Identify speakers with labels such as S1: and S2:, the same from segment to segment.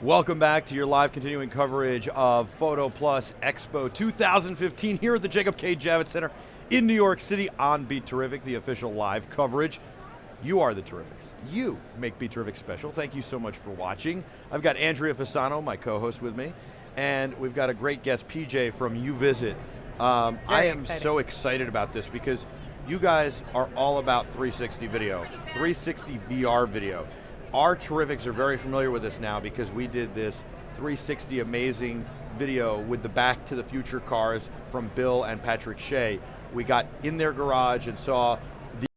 S1: Welcome back to your live continuing coverage of PhotoPlus Expo 2015 here at the Jacob K. Javits Center in New York City on BeTerrific, the official live coverage. You are the Terrifics. You make BeTerrific special. Thank you so much for watching. I've got Andrea Fasano, my co-host, with me, and we've got a great guest, PJ from YouVisit. I am so excited about this because you guys are all about 360 video, 360 VR video. Our Terrifics are very familiar with this now because we did this 360 amazing video with the Back to the Future cars from Bill and Patrick Shea. We got in their garage and saw the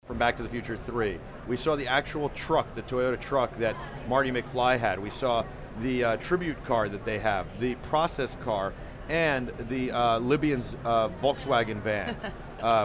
S1: from Back to the Future 3. We saw the actual truck, the Toyota truck that Marty McFly had. We saw the tribute car that they have, the process car, and the Libyan's Volkswagen van,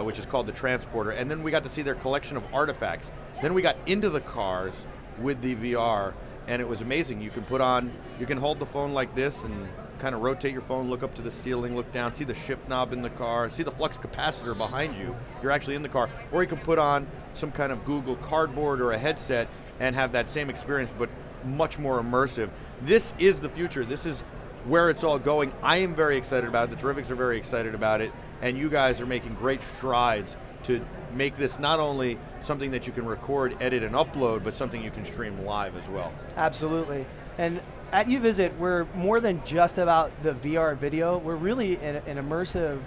S1: which is called the Transporter. And then we got to see their collection of artifacts. Then we got into the cars with the VR, and it was amazing. You can hold the phone like this and kind of rotate your phone, look up to the ceiling, look down, see the shift knob in the car, see the flux capacitor behind you. You're actually in the car. Or you can put on some kind of Google Cardboard or a headset and have that same experience, but much more immersive. This is the future. This is where it's all going. I am very excited about it. The Terrifics are very excited about it, and you guys are making great strides to make this not only something that you can record, edit, and upload, but something you can stream live as well.
S2: Absolutely. And at YouVisit, we're more than just about the VR video. We're really an immersive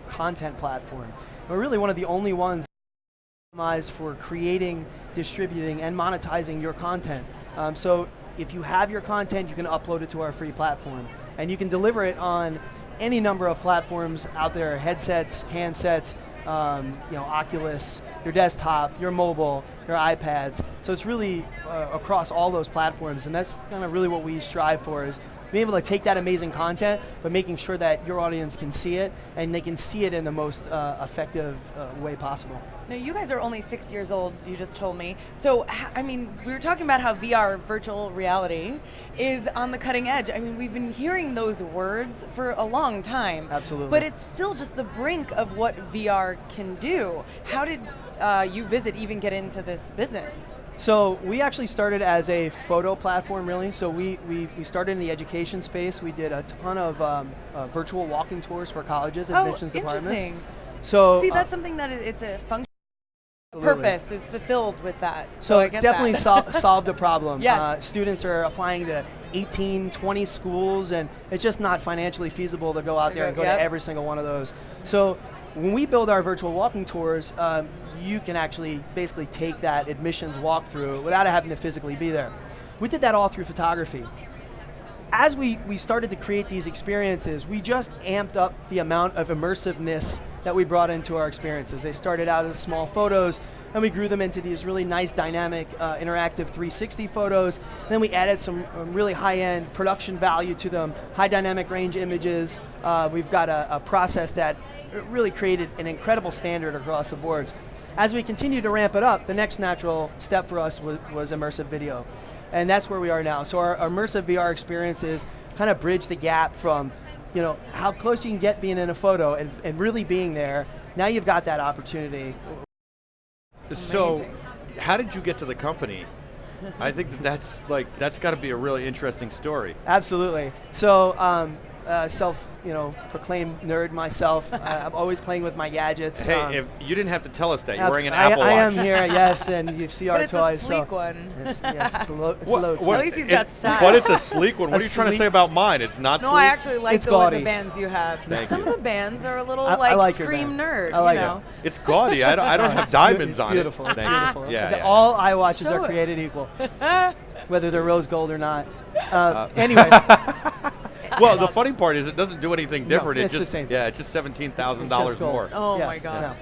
S2: content platform. We're really one of the only ones optimized for creating, distributing, and monetizing your content. So if you have your content, you can upload it to our free platform. And you can deliver it on any number of platforms out there, headsets, handsets, Oculus, your desktop, your mobile, your iPads. So it's really across all those platforms, and that's kind of really what we strive for, is being able to take that amazing content, but making sure that your audience can see it, and they can see it in the most effective way possible.
S3: Now, you guys are only 6 years old, you just told me. So, I mean, we were talking about how VR, virtual reality, is on the cutting edge. I mean, we've been hearing those words for a long time.
S2: Absolutely.
S3: But it's still just the brink of what VR can do. How did YouVisit even get into this business?
S2: So we actually started as a photo platform, really. So we started in the education space. We did a ton of virtual walking tours for colleges and admissions departments.
S3: Interesting.
S2: So
S3: see, that's something that it's a function. Purpose is fulfilled with that.
S2: So
S3: I
S2: it
S3: get
S2: definitely
S3: that.
S2: solved a problem.
S3: Yes.
S2: Students are applying to 18, 20 schools, and it's just not financially feasible to go out there and go to every single one of those. So when we build our virtual walking tours, you can actually basically take that admissions walkthrough without having to physically be there. We did that all through photography. As we started to create these experiences, we just amped up the amount of immersiveness that we brought into our experiences. They started out as small photos, and we grew them into these really nice, dynamic, interactive 360 photos. And then we added some really high-end production value to them, high dynamic range images. We've got a process that really created an incredible standard across the boards. As we continue to ramp it up, the next natural step for us was immersive video. And that's where we are now. So our immersive VR experiences kind of bridge the gap from how close you can get being in a photo and really being there. Now you've got that opportunity.
S1: So, how did you get to the company? I think that's got to be a really interesting story.
S2: Absolutely. So, self-proclaimed nerd myself. I'm always playing with my gadgets.
S1: Hey, if you didn't have to tell us that, you're wearing an Apple Watch.
S2: I am here, yes, and you see our toys.
S3: But it's a sleek one.
S2: Yes, it's low.
S3: At least he's got style.
S1: But it's a sleek one. What are you trying to say about mine? It's not sleek?
S3: No, I actually like the bands you have.
S1: Thank
S3: Some
S1: you.
S3: of the bands are a little
S2: I like
S3: scream nerd,
S2: I like
S3: you know.
S1: It's gaudy. I don't have diamonds on it.
S2: It's beautiful.
S1: Yeah.
S2: All iWatches are created equal, whether they're rose gold or not. Anyway.
S1: Well, the funny part is it doesn't do anything different.
S2: No, it's the same thing.
S1: Yeah, it's just $17,000 more.
S3: Oh my God.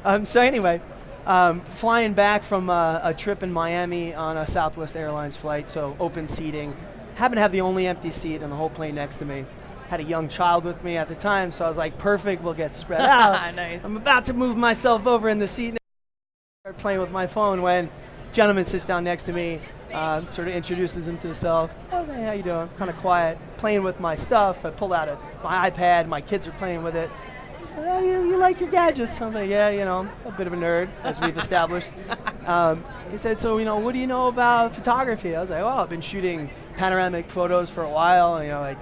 S2: No. So anyway, flying back from a trip in Miami on a Southwest Airlines flight, so open seating. Happened to have the only empty seat in the whole plane next to me. Had a young child with me at the time, so I was like, perfect, we'll get spread out.
S3: Nice.
S2: I'm about to move myself over in the seat and start playing with my phone when gentleman sits down next to me, Sort of introduces himself. Oh, hey, how you doing? Kind of quiet, playing with my stuff. I pulled out my iPad. My kids are playing with it. He said, oh, you like your gadgets? I was like, yeah, I'm a bit of a nerd, as we've established. He said, so, what do you know about photography? I was like, well, I've been shooting panoramic photos for a while. I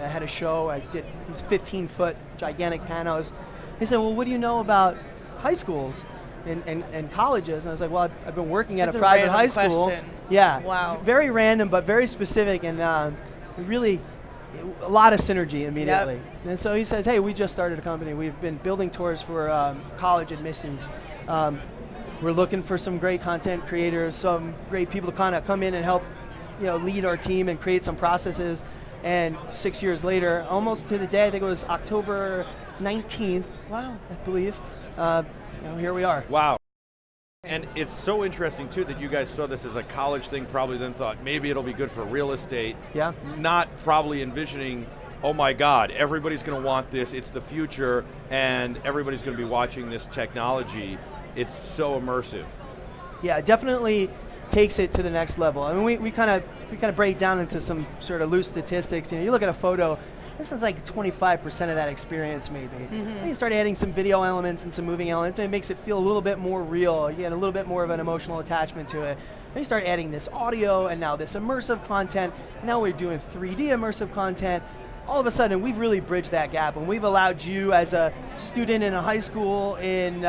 S2: had a show. I did these 15-foot gigantic panos. He said, well, what do you know about high schools and colleges? And I was like, well, I've been working at a private high school.
S3: Question.
S2: Yeah.
S3: Wow.
S2: Very random, but very specific, and really a lot of synergy immediately.
S3: Yep.
S2: And so he says, hey, we just started a company. We've been building tours for college admissions. We're looking for some great content creators, some great people to kind of come in and help lead our team and create some processes. And 6 years later, almost to the day, I think it was October 19th,
S3: wow,
S2: I believe, here we are.
S1: Wow. And it's so interesting too that you guys saw this as a college thing, probably then thought maybe it'll be good for real estate.
S2: Yeah.
S1: Not probably envisioning, oh my God, everybody's going to want this, it's the future, and everybody's going to be watching this technology. It's so immersive. Yeah,
S2: definitely takes it to the next level. I mean, we kind of break down into some sort of loose statistics. You look at a photo, this is like 25% of that experience maybe. Mm-hmm. You start adding some video elements and some moving elements, and it makes it feel a little bit more real. You get a little bit more of an emotional attachment to it. Then you start adding this audio and now this immersive content. Now we're doing 3D immersive content. All of a sudden, we've really bridged that gap, and we've allowed you as a student in a high school in,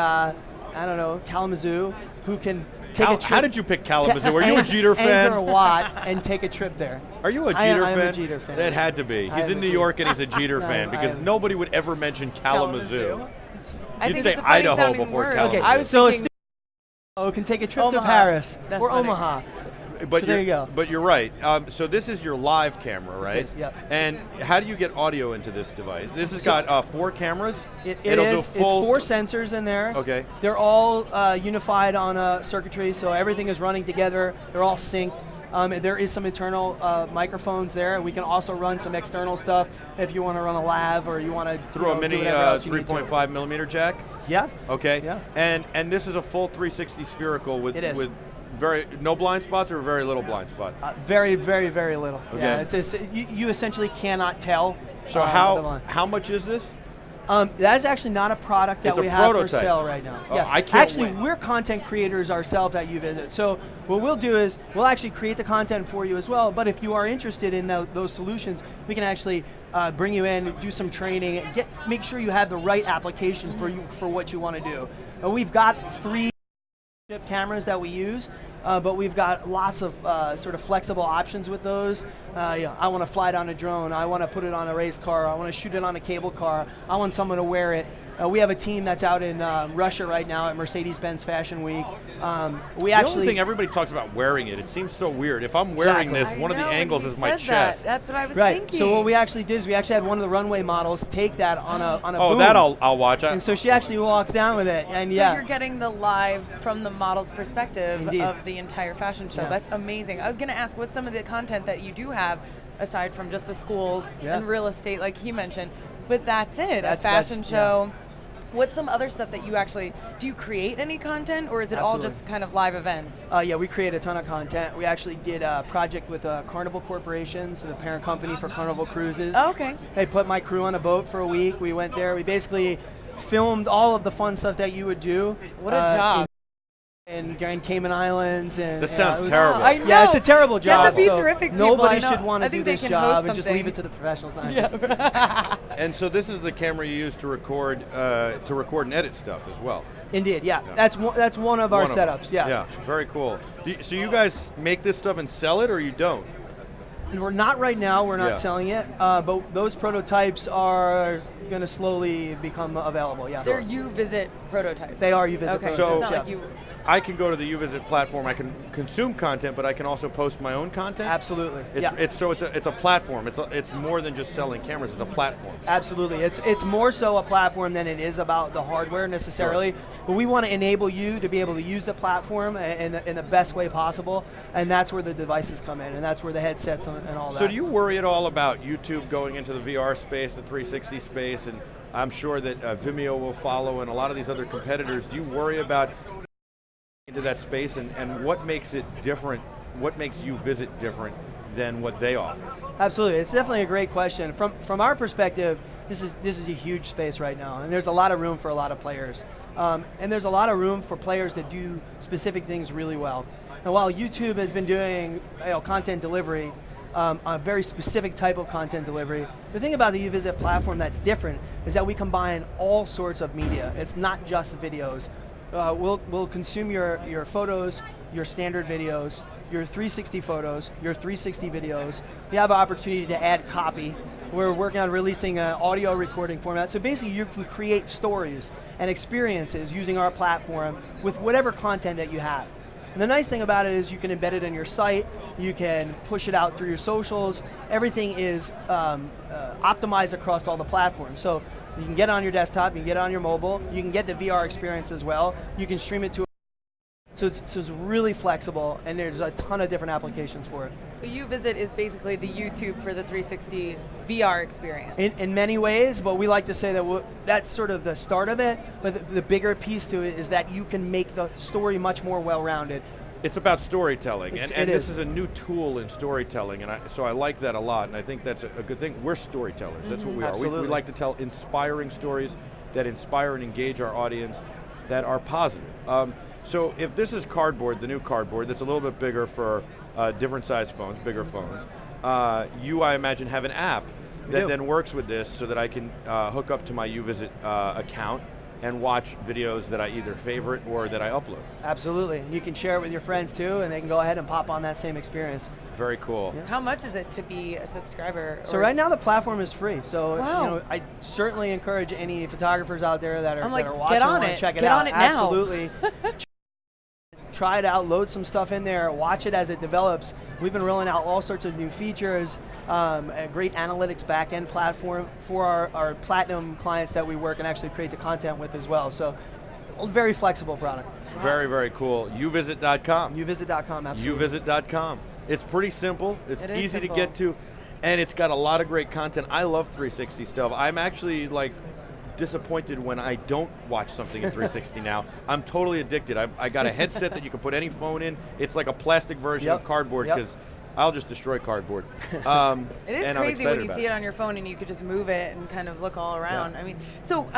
S2: Kalamazoo, who can take a trip.
S1: How did you pick Kalamazoo? Are you a Jeter fan?
S2: Anchor Watt and take a trip there.
S1: Are you a Jeter fan?
S2: I am a Jeter fan.
S1: That had to be. He's in New York and he's a Jeter fan because nobody would ever mention Kalamazoo. You'd say Idaho before Kalamazoo.
S3: Okay, I was
S2: so
S3: thinking
S2: can take a trip
S3: Omaha.
S2: to Paris or
S3: funny.
S2: Omaha.
S1: But
S2: so there you go.
S1: But you're right. So this is your live camera, right?
S2: This is, yep.
S1: And how do you get audio into this device? This has got 4 cameras.
S2: It'll do full. It's 4 sensors in there.
S1: Okay.
S2: They're all unified on a circuitry, so everything is running together. They're all synced. There is some internal microphones there, and we can also run some external stuff if you want to run a lav or you want to
S1: through a mini 3.5 millimeter jack.
S2: Yeah.
S1: Okay.
S2: Yeah.
S1: And this is a full 360 spherical with no blind spots or very little blind spot.
S2: Very, very, very little.
S1: Okay.
S2: Yeah. You essentially cannot tell.
S1: So how much is this?
S2: That is actually not a product that we have for sale right now.
S1: Oh,
S2: yeah,
S1: I can't wait.
S2: We're content creators ourselves at YouVisit. So what we'll do is we'll actually create the content for you as well. But if you are interested in those solutions, we can actually bring you in, do some training, make sure you have the right application for what you want to do. And we've got 3 cameras that we use, but we've got lots of sort of flexible options with those. I want to fly it on a drone, I want to put it on a race car, I want to shoot it on a cable car, I want someone to wear it. We have a team that's out in Russia right now at Mercedes-Benz Fashion Week. The only
S1: thing everybody talks about wearing it seem so weird. If I'm wearing this, one of the angles is my chest.
S3: That's what I was
S2: thinking.
S3: Right.
S2: So what we actually did is we actually had one of the runway models take that on a
S1: Oh,
S2: boom.
S1: that I'll watch.
S2: And so she actually walks down with it, and
S3: so you're getting the live from the model's perspective
S2: Indeed.
S3: of the entire fashion show.
S2: Yeah.
S3: That's amazing. I was going to ask, what's some of the content that you do have aside from just the schools and real estate, like he mentioned? But that's it. A fashion show. Yeah. What's some other stuff that you actually, do you create any content, or is it all just kind of live events?
S2: Yeah, we create a ton of content. We actually did a project with Carnival Corporation, so the parent company for Carnival Cruises.
S3: Oh, okay.
S2: They put my crew on a boat for a week. We went there. We basically filmed all of the fun stuff that you would do.
S3: What a job.
S2: In Grand Cayman Islands. And
S1: this sounds terrible.
S3: I know.
S2: Yeah, it's a terrible job.
S3: Get the BeTerrific people.
S2: Nobody should want to do this job and just leave it to the professionals.
S1: And so this is the camera you use to record and edit stuff as well.
S2: Indeed, yeah. That's one of our setups.
S1: Yeah, very cool. So you guys make this stuff and sell it, or you don't?
S2: And we're not right now. We're not selling it, but those prototypes are going to slowly become available. Yeah,
S3: they're YouVisit prototypes.
S2: They are YouVisit
S3: prototypes.
S1: So
S3: it's not like you.
S1: I can go to the YouVisit platform. I can consume content, but I can also post my own content.
S2: Absolutely.
S1: It's a platform. It's more than just selling cameras. It's a platform.
S2: Absolutely. It's more so a platform than it is about the hardware necessarily. Sure. But we want to enable you to be able to use the platform in the best way possible, and that's where the devices come in, and that's where the headsets and all that.
S1: So do you worry at all about YouTube going into the VR space, the 360 space, and I'm sure that Vimeo will follow, and a lot of these other competitors? Do you worry about into that space, and what makes it different what makes YouVisit different than what they offer?
S2: Absolutely, it's definitely a great question. From our perspective, this is a huge space right now, and there's a lot of room for a lot of players. And there's a lot of room for players that do specific things really well. And while YouTube has been doing content delivery, a very specific type of content delivery, the thing about the YouVisit platform that's different is that we combine all sorts of media. It's not just videos. We'll consume your photos, your standard videos, your 360 photos, your 360 videos. You have an opportunity to add copy. We're working on releasing an audio recording format. So basically you can create stories and experiences using our platform with whatever content that you have. And the nice thing about it is you can embed it in your site, you can push it out through your socials. Everything is optimized across all the platforms. So you can get it on your desktop, you can get it on your mobile, you can get the VR experience as well. You can stream it to so it's really flexible, and there's a ton of different applications for it.
S3: So YouVisit is basically the YouTube for the 360 VR experience.
S2: In many ways, but we like to say that that's sort of the start of it, but the bigger piece to it is that you can make the story much more well-rounded.
S1: It's about storytelling, and
S2: it
S1: this is a new tool in storytelling, and so I like that a lot, and I think that's a good thing. We're storytellers, that's what we are. We like to tell inspiring stories that inspire and engage our audience that are positive. So if this is cardboard, the new cardboard, that's a little bit bigger for different size phones, bigger phones, you, I imagine, have an app that then works with this so that I can hook up to my YouVisit account and watch videos that I either favorite or that I upload.
S2: Absolutely, and you can share it with your friends too, and they can go ahead and pop on that same experience.
S1: Very cool.
S3: Yeah. How much is it to be a subscriber?
S2: So right now the platform is free. So
S3: wow.
S2: I certainly encourage any photographers out there that are watching
S3: get on
S2: and check it
S3: get
S2: out.
S3: On it now.
S2: Absolutely. Try it out, load some stuff in there, watch it as it develops. We've been rolling out all sorts of new features, a great analytics backend platform for our platinum clients that we work and actually create the content with as well. So, a very flexible product.
S1: Wow. Very, very cool. YouVisit.com.
S2: YouVisit.com, absolutely.
S1: YouVisit.com. It's pretty simple, it's easy to get to, and it's got a lot of great content. I love 360 stuff. I'm actually disappointed when I don't watch something in 360 now. I'm totally addicted. I got a headset that you can put any phone in. It's like a plastic version of cardboard because I'll just destroy cardboard.
S3: It is crazy when you see it on your phone and you could just move it and kind of look all around. I mean, so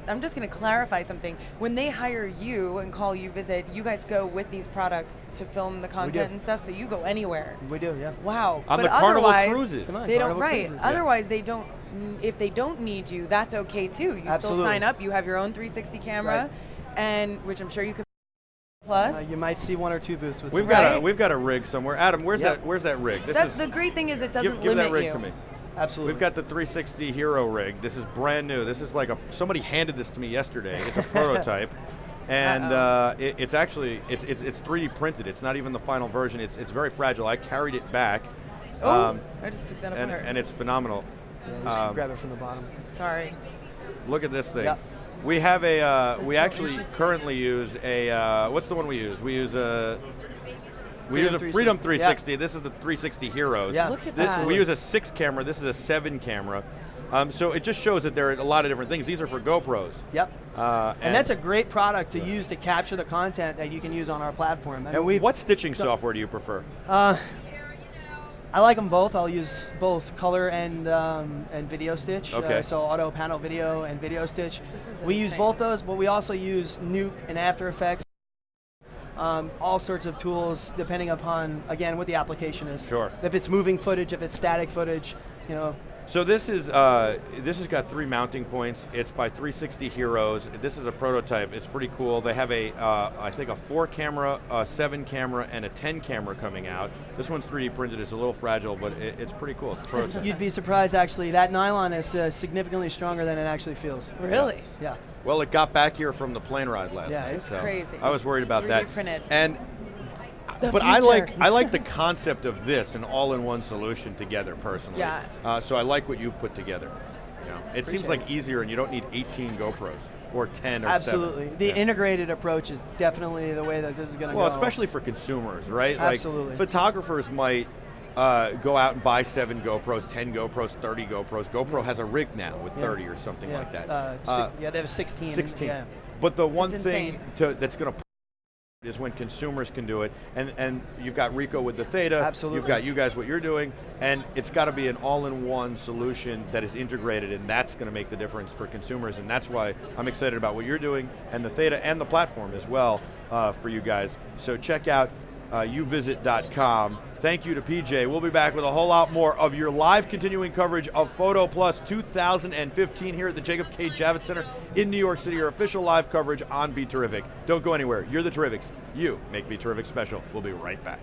S3: I'm just going to clarify something. When they hire you and call YouVisit, you guys go with these products to film the content and stuff, so you go anywhere.
S2: We do, yeah.
S3: Wow.
S1: On the Carnival Cruises.
S3: They don't, right. Otherwise, they don't. If they don't need you, that's okay too. You still sign up. You have your own 360 camera, and which I'm sure you could. Plus,
S2: you might see one or two booths with.
S1: We've got a rig somewhere. Adam, where's that rig?
S3: That's the great thing is it doesn't limit you.
S1: Give that rig to me.
S2: Absolutely.
S1: We've got the 360 Hero rig. This is brand new. This is somebody handed this to me yesterday. It's a prototype. And it's actually it's 3D printed. It's not even the final version. It's very fragile. I carried it back.
S3: I just took that apart.
S1: And it's phenomenal.
S2: Yeah, just grab it from the bottom.
S3: Sorry.
S1: Look at this thing.
S2: Yep.
S1: We have we actually currently use a what's the one we use? We use a Freedom 360. Yeah. This is the 360 Heroes.
S2: Yeah.
S3: Look at that.
S1: We use a 6 camera. This is a 7 camera. So it just shows that there are a lot of different things. These are for GoPros.
S2: Yep. And that's a great product to use to capture the content that you can use on our platform.
S1: What stitching software do you prefer?
S2: I like them both. I'll use both color and video stitch.
S1: Okay.
S2: So auto panel video and video stitch. We use
S3: insane.
S2: both those, but we also use Nuke and After Effects. All sorts of tools depending upon, again, what the application is.
S1: Sure.
S2: If it's moving footage, if it's static footage,
S1: So this has got 3 mounting points. It's by 360 Heroes. This is a prototype. It's pretty cool. They have I think a 4 camera, a 7 camera, and a 10 camera coming out. This one's 3D printed. It's a little fragile, but it's pretty cool. It's a prototype.
S2: You'd be surprised, actually. That nylon is significantly stronger than it actually feels.
S3: Really?
S2: Yeah.
S1: Well, it got back here from the plane ride last night.
S2: Yeah,
S3: it's crazy.
S1: I was worried about
S3: 3D
S1: that.
S3: printed.
S1: But I like the concept of this, an all-in-one solution together personally.
S3: Yeah.
S1: So I like what you've put together. It seems like easier, and you don't need 18 GoPros or 10 or 7.
S2: Absolutely. The integrated approach is definitely the way that this is going to go.
S1: Well, especially for consumers, right?
S2: Absolutely.
S1: Like, photographers might go out and buy 7 GoPros, 10 GoPros, 30 GoPros. GoPro has a rig now with 30 or something like that.
S2: They have 16.
S1: 16.
S2: Yeah.
S1: But the one
S3: It's
S1: thing
S3: insane.
S1: that's going to is when consumers can do it, and you've got Rico with the Theta,
S2: Absolutely.
S1: You've got you guys what you're doing, and it's got to be an all-in-one solution that is integrated, and that's going to make the difference for consumers, and that's why I'm excited about what you're doing, and the Theta and the platform as well for you guys. So check out YouVisit.com. Thank you to PJ. We'll be back with a whole lot more of your live continuing coverage of PhotoPlus 2015 here at the Jacob K. Javits Center in New York City, your official live coverage on BeTerrific. Don't go anywhere. You're the Terrifics. You make BeTerrific special. We'll be right back.